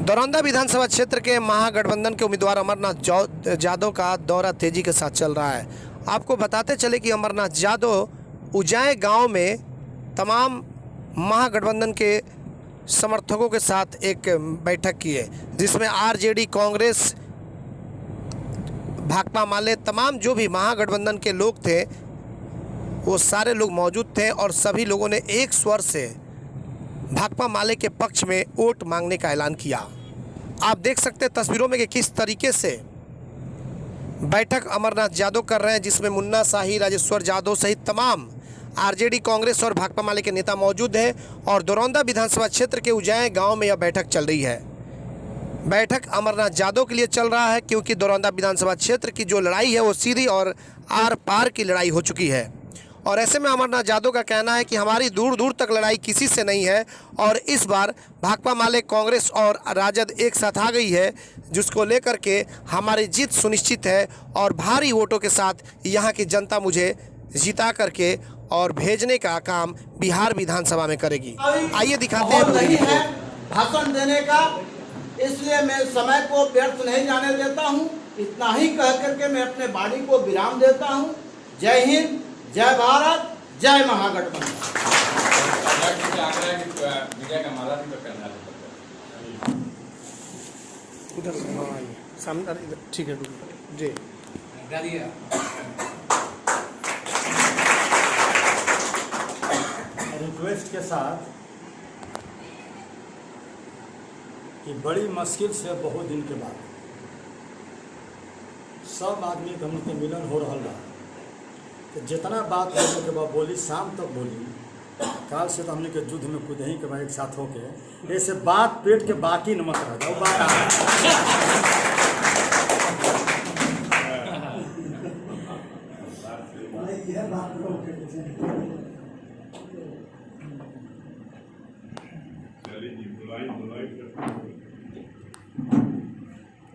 दरौंदा विधानसभा क्षेत्र के महागठबंधन के उम्मीदवार अमरनाथ यादव का दौरा तेजी के साथ चल रहा है। आपको बताते चले कि अमरनाथ यादव उजाय गांव में तमाम महागठबंधन के समर्थकों के साथ एक बैठक की है, जिसमें आरजेडी, कांग्रेस, भाकपा माले, तमाम जो भी महागठबंधन के लोग थे वो सारे लोग मौजूद थे और सभी लोगों ने एक स्वर से भाकपा माले के पक्ष में वोट मांगने का ऐलान किया। आप देख सकते हैं तस्वीरों में कि किस तरीके से बैठक अमरनाथ यादव कर रहे हैं, जिसमें मुन्ना शाही, राजेश्वर यादव सहित तमाम आरजेडी, कांग्रेस और भाकपा माले के नेता मौजूद हैं। और दरौंदा विधानसभा क्षेत्र के उजाय गांव में यह बैठक चल रही है। बैठक अमरनाथ यादव के लिए चल रहा है क्योंकि दरौंदा विधानसभा क्षेत्र की जो लड़ाई है वो सीधी और आर पार की लड़ाई हो चुकी है। और ऐसे में अमरनाथ यादव का कहना है कि हमारी दूर दूर तक लड़ाई किसी से नहीं है और इस बार भाकपा माले, कांग्रेस और राजद एक साथ आ गई है, जिसको लेकर के हमारी जीत सुनिश्चित है और भारी वोटों के साथ यहाँ की जनता मुझे जिता करके और भेजने का काम बिहार विधानसभा में करेगी। आइए दिखाते हैं भाषण देने का, इसलिए मैं समय को व्यर्थ नहीं जाने देता हूँ। इतना ही कह करके मैं अपने वाणी को विराम देता हूँ। जय हिंद, जय भारत, जय महागठबंधन। ठीक है जी। रिक्वेस्ट के साथ कि बड़ी मुश्किल से बहुत दिन के बाद सब आदमी के हमके मिलन हो रहा है, तो जितना बात होने के बाद बोली, शाम तक बोली, काल से तो हमने के युद्ध में खुद ही के बाद एक साथ होके ऐसे बात पेट के बाकी न मत रह जाओ बात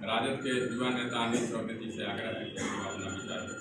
राजद के युवा नेता अनिल चौधरी जी से आग्रह है कि अपना विचार दें।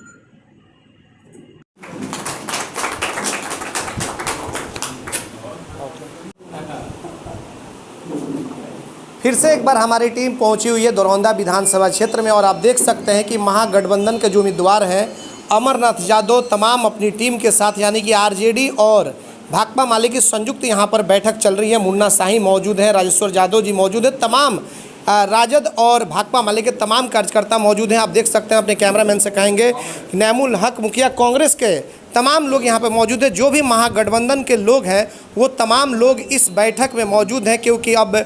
फिर से एक बार हमारी टीम पहुंची हुई है दरौंदा विधानसभा क्षेत्र में और आप देख सकते हैं कि महागठबंधन के जो उम्मीदवार हैं अमरनाथ यादव तमाम अपनी टीम के साथ, यानी कि आरजेडी और भाकपा माले की संयुक्त यहाँ पर बैठक चल रही है। मुन्ना शाही मौजूद है, राजेश्वर यादव जी मौजूद है, तमाम राजद और भाकपा माले के तमाम कार्यकर्ता मौजूद हैं। आप देख सकते हैं, अपने कैमरामैन से कहेंगे नैमुल हक मुखिया, कांग्रेस के तमाम लोग यहाँ पे मौजूद हैं। जो भी महागठबंधन के लोग हैं वो तमाम लोग इस बैठक में मौजूद हैं, क्योंकि अब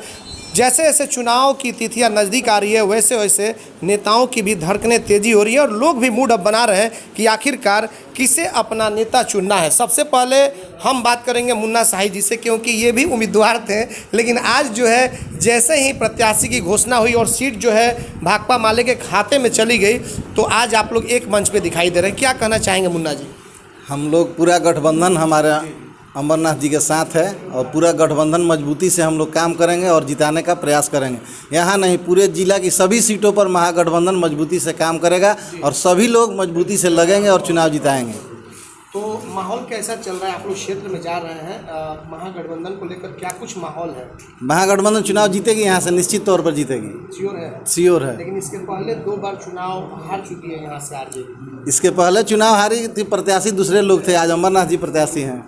जैसे जैसे चुनाव की तिथियां नज़दीक आ रही है वैसे वैसे नेताओं की भी धड़कनें तेज़ी हो रही है और लोग भी मूड अब बना रहे हैं कि आखिरकार किसे अपना नेता चुनना है। सबसे पहले हम बात करेंगे मुन्ना शाही जी से, क्योंकि ये भी उम्मीदवार थे, लेकिन आज जो है जैसे ही प्रत्याशी की घोषणा हुई और सीट जो है भाकपा माले के खाते में चली गई, तो आज आप लोग एक मंच पर दिखाई दे रहे हैं। क्या कहना चाहेंगे मुन्ना जी? हम लोग पूरा गठबंधन हमारा अमरनाथ जी के साथ है और पूरा गठबंधन मजबूती से हम लोग काम करेंगे और जिताने का प्रयास करेंगे। यहाँ नहीं, पूरे जिला की सभी सीटों पर महागठबंधन मजबूती से काम करेगा और सभी लोग मजबूती से लगेंगे और चुनाव जिताएंगे। तो माहौल कैसा चल रहा है? आप लोग क्षेत्र में जा रहे हैं, महागठबंधन को लेकर क्या कुछ माहौल है? महागठबंधन चुनाव जीतेगी, यहाँ से निश्चित तौर पर जीतेगी। श्योर है? श्योर है। लेकिन इसके पहले 2 बार चुनाव हार चुकी है यहाँ से आरजेडी। इसके पहले चुनाव हारी थी, प्रत्याशी दूसरे लोग थे, आज अमरनाथ जी प्रत्याशी हैं,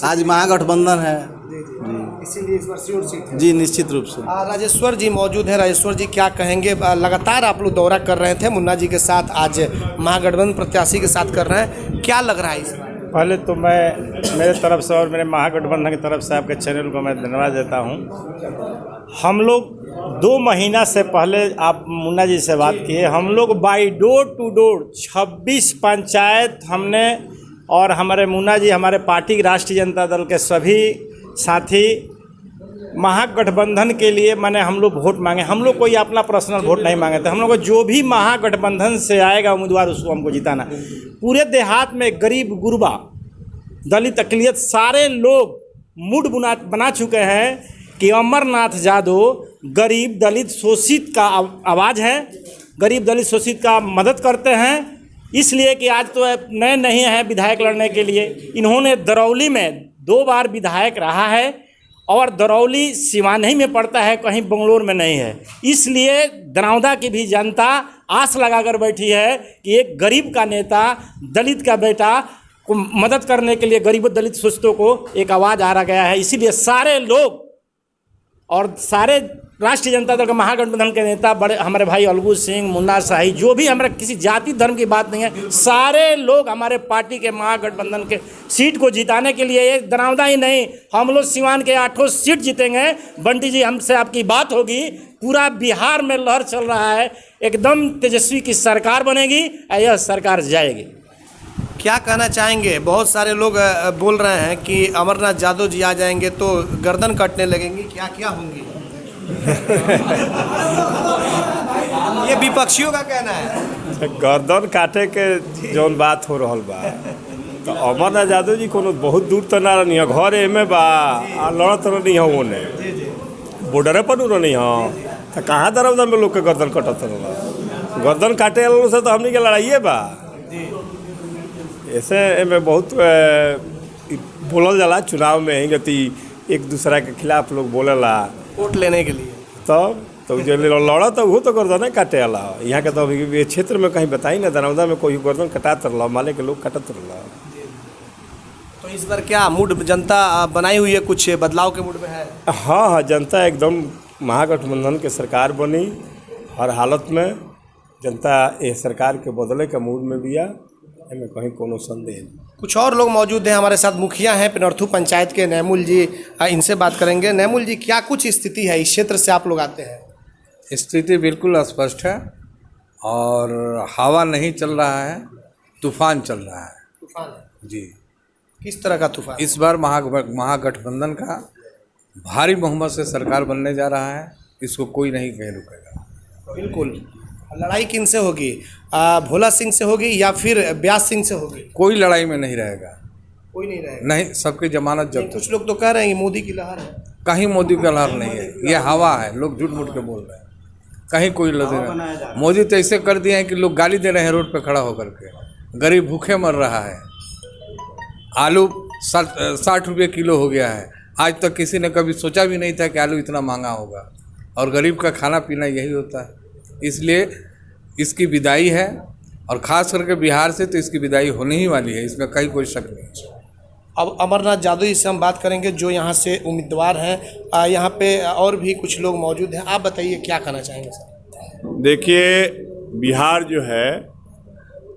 आज महागठबंधन है इसीलिए इस बार श्योर सीट है जी, निश्चित रूप से। राजेश्वर जी मौजूद हैं। राजेश्वर जी क्या कहेंगे? लगातार आप लोग दौरा कर रहे थे मुन्ना जी के साथ, आज महागठबंधन प्रत्याशी के साथ कर रहे हैं, क्या लग रहा है इस बार? पहले तो मैं मेरे तरफ से और मेरे महागठबंधन की तरफ से आपके चैनल को मैं धन्यवाद देता हूँ। हम लोग 2 महीना से पहले आप मुन्ना जी से बात किए, हम लोग by door to door 26 panchayat हमने, और हमारे मुन्ना जी, हमारे पार्टी के राष्ट्रीय जनता दल के सभी साथी महागठबंधन के लिए मैंने हम लोग वोट मांगे। हम लोग कोई अपना पर्सनल वोट नहीं मांगे थे, हम लोग को जो भी महागठबंधन से आएगा उम्मीदवार उसको हमको जिताना। पूरे देहात में गरीब, गुरबा, दलित, अक़लियत सारे लोग मूड बना चुके हैं कि अमरनाथ यादव गरीब, दलित, शोषित का आवाज़ है, गरीब, दलित, शोषित का मदद करते हैं। इसलिए कि आज तो नए नहीं हैं विधायक लड़ने के लिए, इन्होंने दरौली में 2 बार विधायक रहा है और दरौली सिवान ही में पड़ता है, कहीं बंगलोर में नहीं है। इसलिए दरौदा की भी जनता आस लगाकर बैठी है कि एक गरीब का नेता, दलित का बेटा को मदद करने के लिए गरीब दलित शोषितों को एक आवाज़ आ रहा गया है। इसीलिए सारे लोग और सारे राष्ट्रीय जनता दल के महागठबंधन के नेता, बड़े हमारे भाई अलगू सिंह, मुन्ना शाही, जो भी हमारे किसी जाति धर्म की बात नहीं है, सारे लोग हमारे पार्टी के महागठबंधन के सीट को जिताने के लिए, एक दरौदा ही नहीं, हम लोग सिवान के 8 सीट जीतेंगे। बंटी जी, हमसे आपकी बात होगी। पूरा बिहार में लहर चल रहा है, एकदम तेजस्वी की सरकार बनेगी और यह सरकार जाएगी। क्या कहना चाहेंगे? बहुत सारे लोग बोल रहे हैं कि अमरनाथ यादव जी आ जाएंगे तो गर्दन कटने लगेंगी, क्या क्या होंगी? ये विपक्षियों का कहना है। गर्दन काटे के जौन बात हो रहा बा, तो अमरनाथ यादव जी कोनो बहुत दूर तो ना रही, घर एमे बा आ लड़त रही हो, ओने बॉर्डर पर रही हो, तो कहाँ दरौदा में लोग के गर्दन कटत रहा? गर्दन काटे वालों से तो हमनी के लड़ाइए बा। ऐसे में बहुत बोलल जाला चुनाव में ही गति एक दूसरा के खिलाफ लोग बोलेला वोट लेने के लिए। तो जो लड़ा तो वो तो गर्दन काटे वाला यहाँ के, तो ये क्षेत्र में कहीं बताई ना दरौदा में कोई गर्दन कटात रहा, माले के लोग कटत रहा। तो इस बार क्या मूड जनता बनाई हुई है, कुछ बदलाव के मूड में है? हाँ, जनता एकदम महागठबंधन के सरकार बनी। हर हालत में जनता ये सरकार के बदले के मूड में भी आ, में कहीं कोनो संदेह नहीं। कुछ और लोग मौजूद हैं हमारे साथ, मुखिया हैं पिनर्थू पंचायत के नैमुल जी, इनसे बात करेंगे। नैमुल जी, क्या कुछ स्थिति है? इस क्षेत्र से आप लोग आते हैं। स्थिति बिल्कुल स्पष्ट है और हवा नहीं चल रहा है, तूफान चल रहा है। तूफान जी। किस तरह का तूफान? इस बार महागठबंधन का भारी बहुमत से सरकार बनने जा रहा है, इसको कोई नहीं कह रुकेगा। बिल्कुल। लड़ाई किन से होगी? भोला सिंह से होगी या फिर व्यास सिंह से होगी? कोई लड़ाई में नहीं रहेगा। कोई नहीं रहेगा? नहीं, सबकी जमानत जब्त। कुछ लोग तो कह रहे हैं मोदी की लहर है। कहीं मोदी का लहर नहीं है, ये हवा है, लोग झूठ मूठ के बोल रहे हैं। कहीं कोई लहर नहीं। मोदी तो ऐसे कर दिए हैं कि लोग गाली दे रहे हैं रोड पे खड़ा होकर के। गरीब भूखे मर रहा है। आलू 60 रुपये किलो हो गया है। आज तक किसी ने कभी सोचा भी नहीं था कि आलू इतना महंगा होगा, और गरीब का खाना पीना यही होता है। इसलिए इसकी विदाई है, और ख़ास करके बिहार से तो इसकी विदाई होने ही वाली है, इसमें कहीं कोई शक नहीं है। अब अमरनाथ यादव जी से हम बात करेंगे जो यहाँ से उम्मीदवार हैं। यहाँ पे और भी कुछ लोग मौजूद हैं, आप बताइए क्या कहना चाहेंगे सर? देखिए, बिहार जो है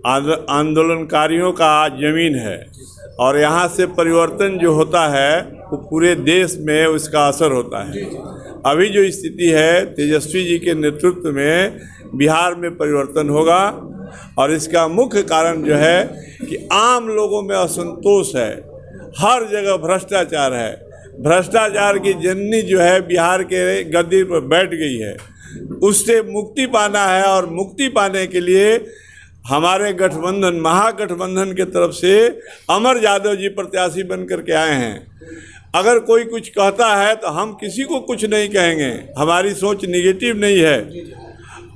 आंदोलनकारियों का ज़मीन है, और यहाँ से परिवर्तन जो होता है वो पूरे देश में उसका असर होता है। अभी जो स्थिति है, तेजस्वी जी के नेतृत्व में बिहार में परिवर्तन होगा, और इसका मुख्य कारण जो है कि आम लोगों में असंतोष है। हर जगह भ्रष्टाचार है। भ्रष्टाचार की जननी जो है बिहार के गद्दी पर बैठ गई है, उससे मुक्ति पाना है। और मुक्ति पाने के लिए हमारे गठबंधन, महागठबंधन के तरफ से अमर यादव जी प्रत्याशी बन कर के आए हैं। अगर कोई कुछ कहता है तो हम किसी को कुछ नहीं कहेंगे। हमारी सोच निगेटिव नहीं है,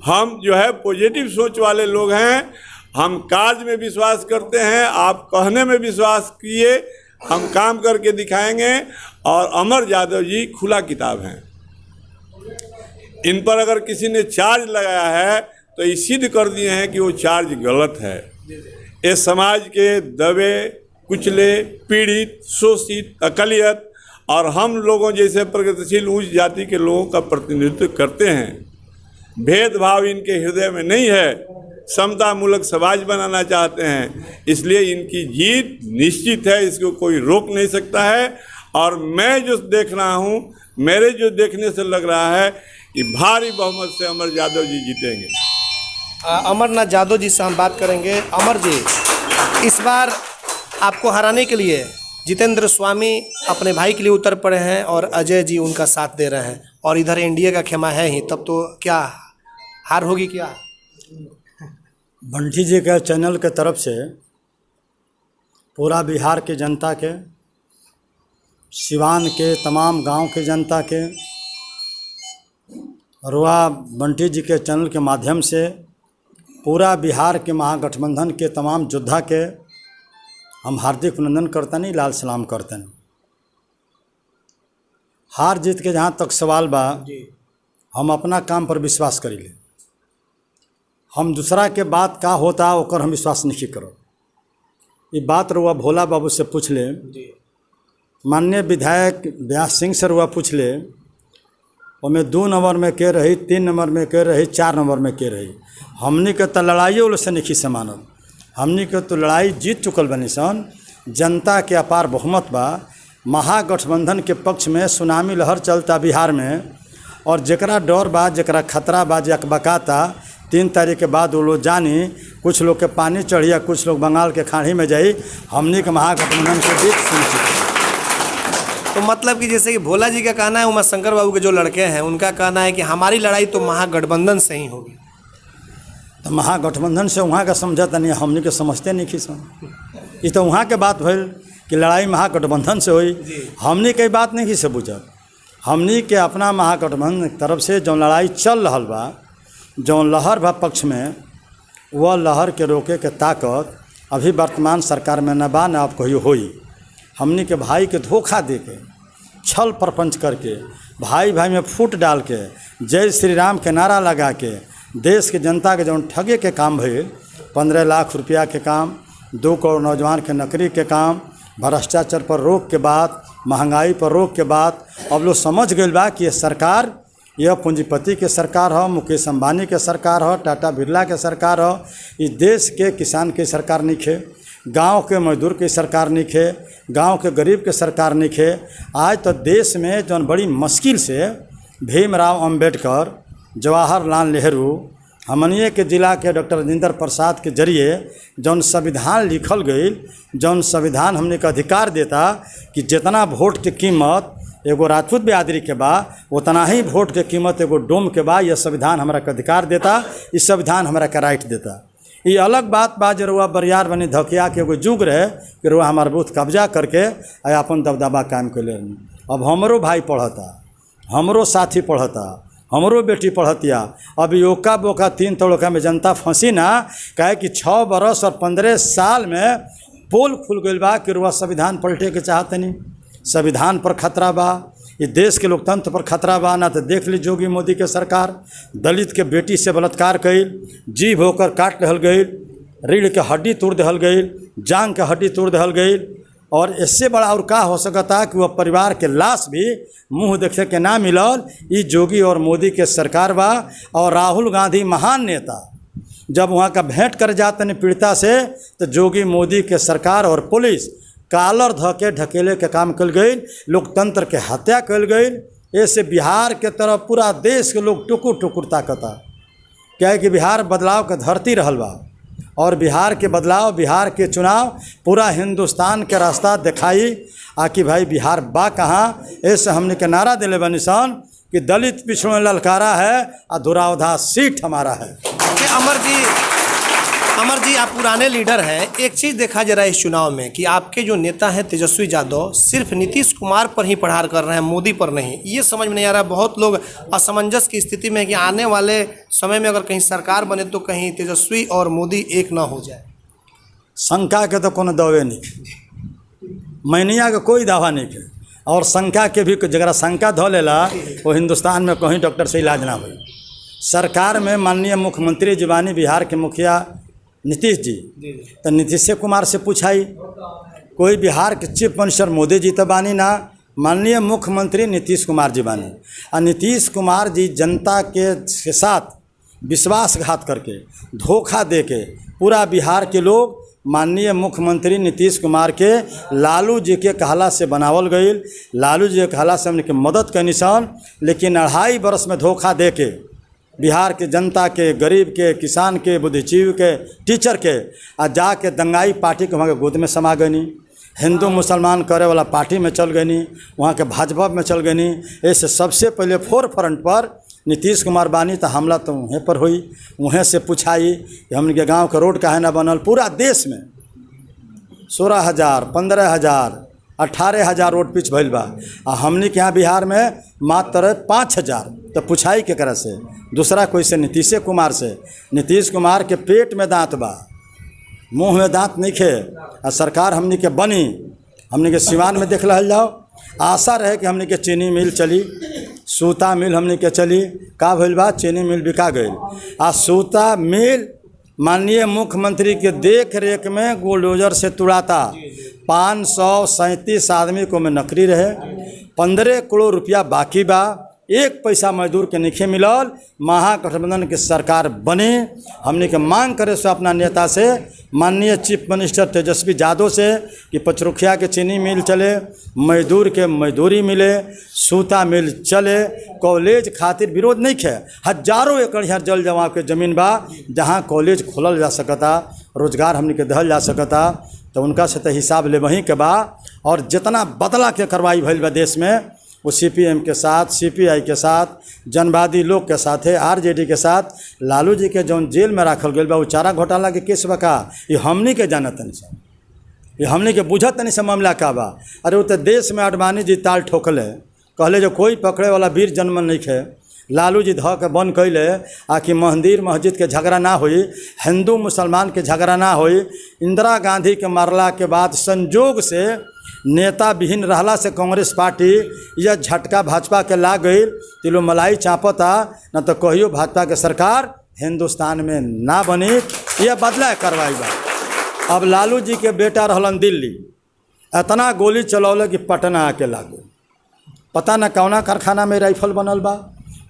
हम जो है पॉजिटिव सोच वाले लोग हैं। हम कार्य में विश्वास करते हैं, आप कहने में विश्वास किए, हम काम करके दिखाएंगे। और अमर यादव जी खुला किताब हैं। इन पर अगर किसी ने चार्ज लगाया है तो ये सिद्ध कर दिए हैं कि वो चार्ज गलत है। ये समाज के दबे कुचले, पीड़ित, शोषित, अकलियत और हम लोगों जैसे प्रगतिशील उच्च जाति के लोगों का प्रतिनिधित्व करते हैं। भेदभाव इनके हृदय में नहीं है, समतामूलक समाज बनाना चाहते हैं। इसलिए इनकी जीत निश्चित है, इसको कोई रोक नहीं सकता है। और मैं जो देख रहा हूँ, मेरे जो देखने से लग रहा है कि भारी बहुमत से अमर यादव जी जीतेंगे। अमरनाथ यादव जी से हम बात करेंगे। अमर जी, इस बार आपको हराने के लिए जितेंद्र स्वामी अपने भाई के लिए उतर पड़े हैं और अजय जी उनका साथ दे रहे हैं, और इधर एनडीए का खेमा है ही, तब तो क्या हार होगी क्या? बंटी जी के चैनल के तरफ से पूरा बिहार के जनता के, सिवान के तमाम गांव के जनता के, और वह बंटी जी के चैनल के माध्यम से पूरा बिहार के महागठबंधन के तमाम योद्धा के हम हार्दिक अभिनंदन करते हैं, लाल सलाम करते हैं। हार जीत के जहाँ तक सवाल बा, हम अपना काम पर विश्वास करीले। हम दूसरा के बात का होता ओकर हम विश्वास नहीं करो। ये बात रुआ भोला बाबू से पूछ ले, माननीय विधायक व्यास सिंह से रुआ पूछ ले, ओमें 2 नंबर में के रही, 3 नंबर में के रही, 4 नंबर में के रही। हमनी के तो लड़ाई उल से नहीं से मानल, हमनी के तो लड़ाई जीत चुकल बनी सन। जनता के अपार बहुमत बा। महागठबंधन के पक्ष में सुनामी लहर चलता बिहार में, और जकरा डर बा, जकरा खतरा बा, जे अकबकाता 3 तारीख के बाद वो लोग जानी, कुछ लोग के पानी चढ़िया, कुछ लोग बंगाल के खाड़ी में जाई। हमनी के महागठबंधन के बीच सुनिश्चित। तो मतलब कि जैसे कि भोला जी का कहना है, उमा शंकर बाबू के जो लड़के हैं उनका कहना है कि हमारी लड़ाई तो महागठबंधन से ही होगी। तो महागठबंधन से वहाँ का समझता नहीं, हमनी के समझते नहीं किसान। ये तो वहाँ के बात भइल कि लड़ाई महागठबंधन से हुई, हमनी के बात नहीं से बुझल। हमनी के अपना महागठबंधन की तरफ से जो लड़ाई चल रहा बा, जो लहर बा पक्ष में, वह लहर के रोके के ताकत अभी वर्तमान सरकार में न बा, न अब कहीं होई। हमनी के भाई के धोखा दे के, छल प्रपंच करके, भाई भाई में फूट डाल के, जय श्री राम के नारा लगा के देश के जनता के जो ठगे के काम भइल, 15 लाख रुपया के काम, 2 करोड़ नौजवान के नौकरी के काम, भ्रष्टाचार पर रोक के बाद, महंगाई पर रोक के बाद, अब लोग समझ गए बा कि ये सरकार, यह पूंजीपति के सरकार हो, मुकेश अंबानी के सरकार हो, टाटा बिरला के सरकार हो। इस देश के किसान की सरकार नहीं खे, गांव के मजदूर की सरकार नहीं खे, गांव के गरीब के सरकार नहीं खे। आज तो देश में जो बड़ी मुश्किल से भीमराव अंबेडकर, जवाहरलाल नेहरू, हमनिए के जिला के डॉक्टर राजेंद्र प्रसाद के जरिए जौन संविधान लिखल गई, जौन संविधान हमने का अधिकार देता कि जितना वोट के कीमत एगो राजपूत बिरादरी के बा, उतना ही वोट के कीमत एगो डोम के बा, यह संविधान हमारा का अधिकार देता, इस संविधान हमारा का राइट देता। ये अलग बात बा जो रुआ बरियार बनी धकिया के एगो जुग रहे कि रुआ हमार बूथ कब्जा करके अपन दबदबा कायम कर ले। अब हमरो भाई पढ़ता, हमरो साथी पढ़ता, हमरो बेटी पढ़तिया। अब योका बोका 3 तड़ोका में जनता फंसी ना, कहे कि 6 बरस और 15 साल में पोल खुल गई बा कि रुआ संविधान पलटे के चाहते नहीं। संविधान पर खतरा बा, ये देश के लोकतंत्र पर खतरा बा। ना तो देख ली जोगी मोदी के सरकार दलित के बेटी से बलात्कार कईल, जीभ होकर काट रहल गई, रीढ़ के हड्डी तोड़ दहल गई, जांग के हड्डी तोड़ दहल गई। और इससे बड़ा और का हो सकता कि वह परिवार के लाश भी मुंह देखे के ना मिलल। ये जोगी और मोदी के सरकार बा। और राहुल गांधी महान नेता जब वहाँ का भेंट कर जाते हैं पीड़िता से, तो जोगी मोदी के सरकार और पुलिस कालर धके ढकेले के काम कल गई, लोकतंत्र के हत्या कल गई। ऐसे बिहार के तरफ पूरा देश के लोग टुकुर टुकुर ताकता, क्या है कि बिहार बदलाव के धरती रहल बा। और बिहार के बदलाव, बिहार के चुनाव पूरा हिंदुस्तान के रास्ता दिखाई आकि भाई बिहार बा कहाँ। ऐसे हमने के नारा दिले बनिसान कि दलित पिछड़ों में ललकारा है और धुरावधा सीट हमारा है। अमर जी, आप पुराने लीडर हैं। एक चीज़ देखा जरा इस चुनाव में कि आपके जो नेता हैं तेजस्वी यादव सिर्फ नीतीश कुमार पर ही प्रहार कर रहे हैं, मोदी पर नहीं। ये समझ में नहीं आ रहा। बहुत लोग असमंजस की स्थिति में कि आने वाले समय में अगर कहीं सरकार बने तो कहीं तेजस्वी और मोदी एक ना हो जाए। शंका के तो कोनो दावे नहीं, मैनिया का कोई दावा नहीं है। और शंका के भी जरा शंका धो लेला वो हिंदुस्तान में कहीं डॉक्टर से इलाज ना हो। सरकार में माननीय मुख्यमंत्री जुबानी बिहार के मुखिया नीतीश जी, तो नीतीश कुमार से पूछाई। कोई बिहार के चीफ मिनिस्टर मोदी जी तो बानी ना, माननीय मुख्यमंत्री नीतीश कुमार जी बानी। और नीतीश कुमार जी जनता के साथ विश्वासघात करके, धोखा दे के पूरा बिहार के लोग माननीय मुख्यमंत्री नीतीश कुमार के लालू जी के कहला से बनावल गई। लालू जी के कहला से हमने के मदद के निशान, लेकिन 2.5 बरस में धोखा दे के बिहार के जनता के, गरीब के, किसान के, बुद्धिजीवी के, टीचर के आ जाके दंगाई पार्टी के वहाँ के गोद में समा गई। हिंदू मुसलमान करे वाला पार्टी में चल गई, वहाँ के भाजपा में चल गई। ऐसे सबसे पहले फोर फ्रंट पर नीतीश कुमार बानी तो हमला तो वहीं पर हुई। वहीं से पूछाई कि हमने गांव का रोड काहे ना बनल। पूरा देश में 16,000, 15,000, 18,000 रोड पिच भइल बा। आ हमने के यहाँ बिहार में मात्र 5,000। तो पूछाई केकरा से? दूसरा कोई से नीतीश कुमार से। नीतीश कुमार के पेट में दांत बा, मुंह में दांत नहीं खे। आ सरकार हमने के बनी, हमने के सिवान में देख रहा जाओ, आशा रहे कि हमने के चीनी मिल चली, सूता मिल हमने के चली, का भइल बा चीनी मिल बिका गई। आ सूता मिल माननीय मुख्यमंत्री के देख रेख में बुलडोजर से तुड़ाता। 537 आदमी को में नौकरी रहे, 15 करोड़ रुपया बाकी बा, 1 पैसा मजदूर के नहीं मिलल। महागठबंधन की सरकार बने, हमने के मांग करे सो अपना नेता से, माननीय चीफ मिनिस्टर तेजस्वी यादव से कि पचरुखिया के चीनी मिल चले, मजदूर के मजदूरी मिले, सूता मिल चले। कॉलेज खातिर विरोध नहीं है, हजारों एकड़ यहाँ जल जमाव के ज़मीन बा जहाँ कॉलेज खोलल जा सकता, रोजगार हमने के दहल जा सकता। तो उनका से तो हिसाब ले वहीं के बा। और जितना बदला के कार्रवाई भइल बा देश में, वो CPM के साथ, CPI के साथ, जनवादी लोग के साथ है, RJD के साथ। लालू जी के जौन जेल में रखल गई बा वो चारा घोटाला के केस बका, ये हमनी के जानत नहीं सब, ये हमनी के बुझत नहीं सब मामला का बा। अरे वो तो देश में अडवाणी जी ताल ठोकले, कहले जो कोई पकड़े वाला वीर जन्म नहीं है। लालू जी ध के बंद कैले आकि मंदिर मस्जिद के झगड़ा ना होई, हिंदू मुसलमान के झगड़ा ना होई। इंदिरा गांधी के मारला के बाद संजोग से नेता विहीन रहला से कांग्रेस पार्टी यह झटका भाजपा के ला गई, तिलो मलाई चापता, न तो कहियो भाजपा के सरकार हिंदुस्तान में ना बनी। यह बदला कार्रवाई बा। अब लालू जी के बेटा रहलन दिल्ली, इतना गोली चलौले कि पटना आके लागू, पता न कौना कारखाना में राइफल बनल बा।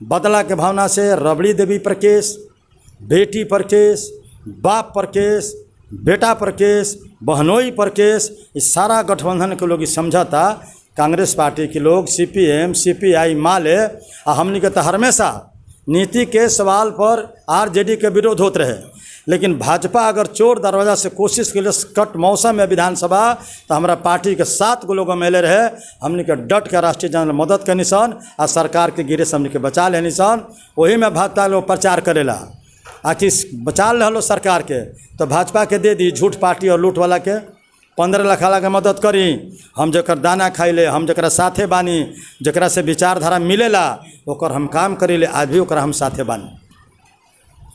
बदला के भावना से रबड़ी देवी पर केस, बेटी पर केस, बाप पर केस, बेटा पर केस, बहनोई पर केस। इस सारा गठबंधन के लोग समझाता, कांग्रेस पार्टी के लोग, CPM CPI माले। हमनी के तो हमेशा नीति के सवाल पर RJD के विरोध होते रहे, लेकिन भाजपा अगर चोर दरवाजा से कोशिश के लिए कट मौसम में विधानसभा, तो हमारा पार्टी के 7 गो लोग एमएलए रहे, हमने के डट के राष्ट्रीय जनता मदद के निशान आ सरकार के गिरे से हमने के बचा ले निशान। वही में भाजपा लोग प्रचार करेला आखिर बचा लो सरकार के, तो भाजपा के दे दी झूठ पार्टी और लूट वाला के 15 लाख वाला के मदद करी। हम जकर दाना खाइले, हम जकरा साथे बानी, जकरा से विचारधारा मिलेला ओकर हम काम करीले, आज भी ओकरा हम साथे बानी।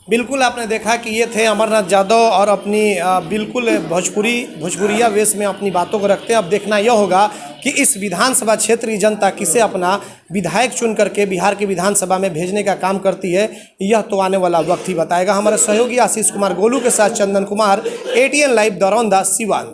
बिल्कुल आपने देखा कि ये थे अमरनाथ यादव और अपनी बिल्कुल भोजपुरिया वेश में अपनी बातों को रखते हैं। अब देखना यह होगा कि इस विधानसभा क्षेत्र की जनता किसे अपना विधायक चुन करके बिहार की विधानसभा में भेजने का काम करती है, यह तो आने वाला वक्त ही बताएगा। हमारे सहयोगी आशीष कुमार गोलू के साथ चंदन कुमार, ATN लाइव दरौंदा सिवान।